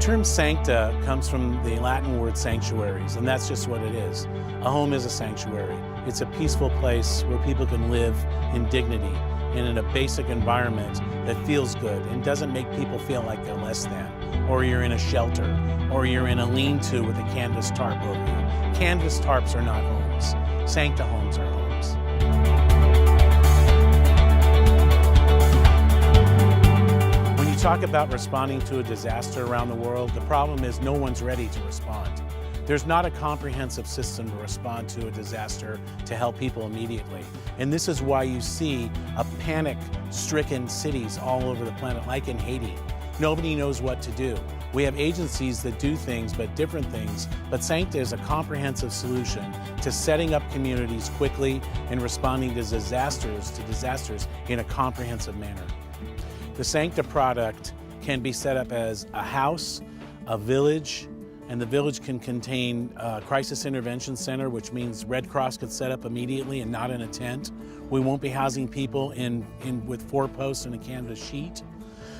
term sancta comes from the Latin word sanctuaries, and that's just what it is. A home is a sanctuary. It's a peaceful place where people can live in dignity and in a basic environment that feels good and doesn't make people feel like they're less than, or you're in a shelter, or you're in a lean-to with a canvas tarp over you. Canvas tarps are not homes. Sancta homes are homes. Talk about responding to a disaster around the world, the problem is no one's ready to respond. There's not a comprehensive system to respond to a disaster to help people immediately. And this is why you see a panic-stricken cities all over the planet, like in Haiti. Nobody knows what to do. We have agencies that do things, but different things, but Sancta is a comprehensive solution to setting up communities quickly and responding to disasters in a comprehensive manner. The Sancta product can be set up as a house, a village, and the village can contain a crisis intervention center, which means Red Cross could set up immediately and not in a tent. We won't be housing people with 4 posts and a canvas sheet.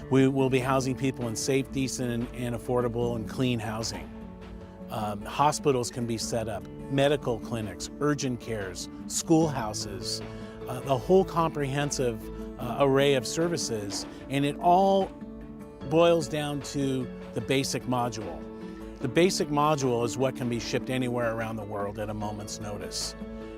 We will be housing people in safe, decent, and affordable and clean housing. Hospitals can be set up, medical clinics, urgent cares, schoolhouses, the whole comprehensive array of services, and it all boils down to the basic module. The basic module is what can be shipped anywhere around the world at a moment's notice.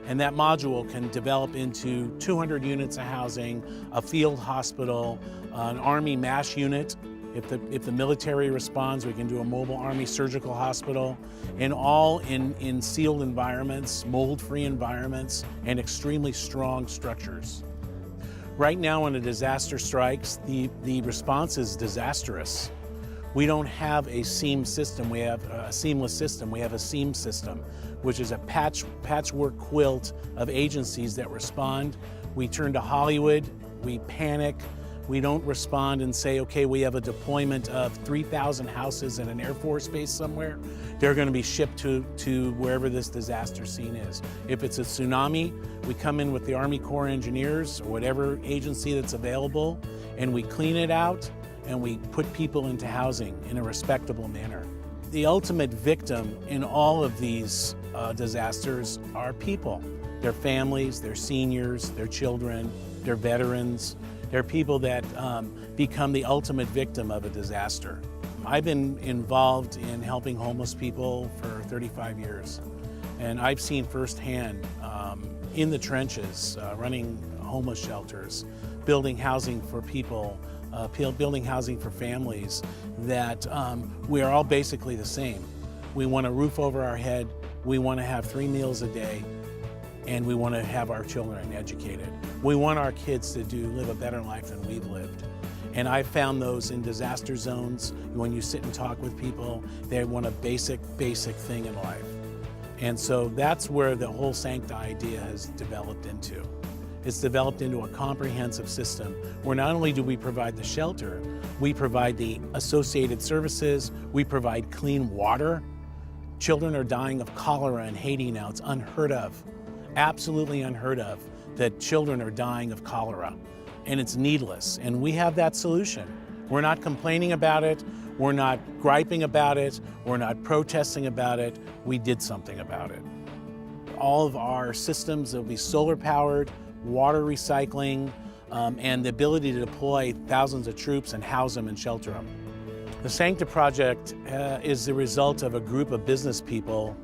And that module can develop into 200 units of housing, a field hospital, an Army MASH unit. If the military responds, we can do a mobile Army surgical hospital, and all in sealed environments, mold-free environments, and extremely strong structures. Right now when a disaster strikes, the response is disastrous. We don't have a seam system, we have a seamless system, we have a seam system, which is a patchwork quilt of agencies that respond. We turn to Hollywood, we panic, we don't respond and say, okay, we have a deployment of 3,000 houses in an Air Force base somewhere. They're going to be shipped to wherever this disaster scene is. If it's a tsunami, we come in with the Army Corps of Engineers or whatever agency that's available, and we clean it out and we put people into housing in a respectable manner. The ultimate victim in all of these disasters are people. Their families, their seniors, their children, their veterans. They're people that become the ultimate victim of a disaster. I've been involved in helping homeless people for 35 years, and I've seen firsthand in the trenches, running homeless shelters, building housing for people, building housing for families, that we are all basically the same. We want a roof over our head, we want to have 3 meals a day, and we want to have our children educated. We want our kids to live a better life than we've lived. And I've found those in disaster zones. When you sit and talk with people, they want a basic thing in life. And so that's where the whole Sancta idea has developed into. It's developed into a comprehensive system where not only do we provide the shelter, we provide the associated services, we provide clean water. Children are dying of cholera in Haiti now. It's unheard of, absolutely unheard of, that children are dying of cholera, and it's needless. And we have that solution. We're not complaining about it, we're not griping about it, we're not protesting about it, we did something about it. All of our systems will be solar powered, water recycling, and the ability to deploy thousands of troops and house them and shelter them. The Sancta project is the result of a group of business people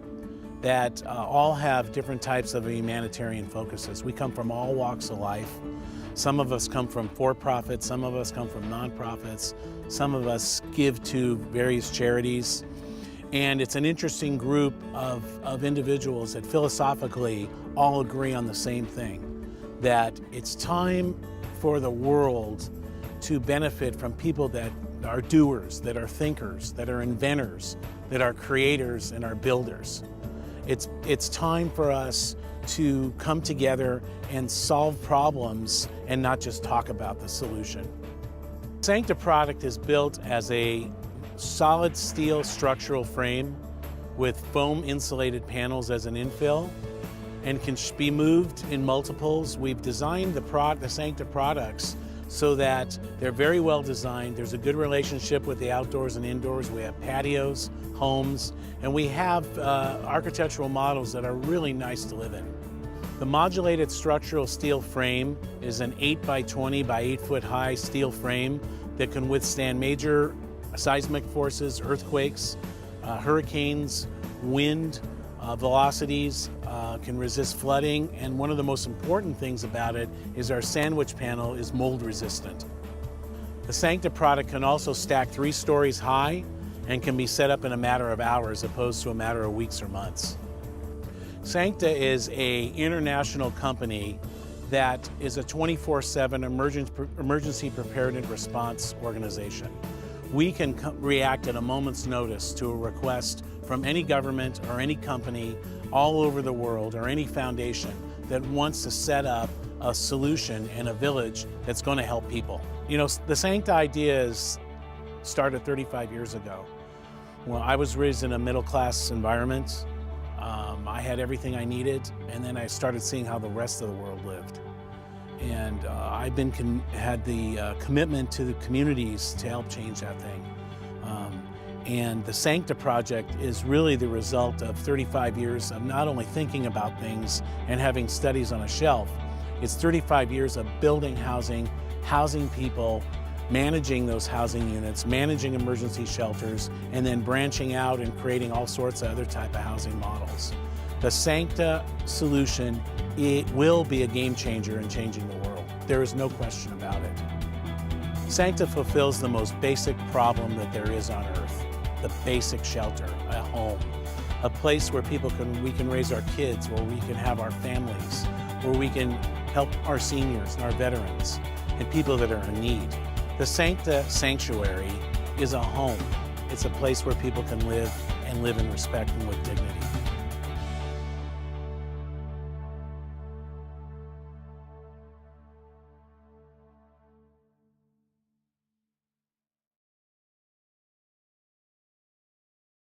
that all have different types of humanitarian focuses. We come from all walks of life. Some of us come from for-profit, some of us come from nonprofits, some of us give to various charities. And it's an interesting group of individuals that philosophically all agree on the same thing, that it's time for the world to benefit from people that are doers, that are thinkers, that are inventors, that are creators and are builders. It's time for us to come together and solve problems and not just talk about the solution. Sancta product is built as a solid steel structural frame with foam insulated panels as an infill and can be moved in multiples. We've designed the Sancta products so that they're very well designed. There's a good relationship with the outdoors and indoors. We have patios, homes, and we have architectural models that are really nice to live in. The modulated structural steel frame is an 8 by 20 by 8 foot high steel frame that can withstand major seismic forces, earthquakes, hurricanes, wind, velocities, can resist flooding, and one of the most important things about it is our sandwich panel is mold resistant. The Sancta product can also stack 3 stories high and can be set up in a matter of hours opposed to a matter of weeks or months. Sancta is an international company that is a 24/7 emergency preparedness response organization. We can react at a moment's notice to a request from any government or any company all over the world or any foundation that wants to set up a solution in a village that's going to help people. You know, the Sancta ideas started 35 years ago. Well, I was raised in a middle-class environment. I had everything I needed, and then I started seeing how the rest of the world lived. And I've had the commitment to the communities to help change that thing. And the Sancta project is really the result of 35 years of not only thinking about things and having studies on a shelf, it's 35 years of building housing, housing people, managing those housing units, managing emergency shelters, and then branching out and creating all sorts of other type of housing models. The Sancta solution, it will be a game changer in changing the world. There is no question about it. Sancta fulfills the most basic problem that there is on earth, the basic shelter, a home, a place where we can raise our kids, where we can have our families, where we can help our seniors and our veterans and people that are in need. The Sancta Sanctuary is a home. It's a place where people can live and live in respect and with dignity.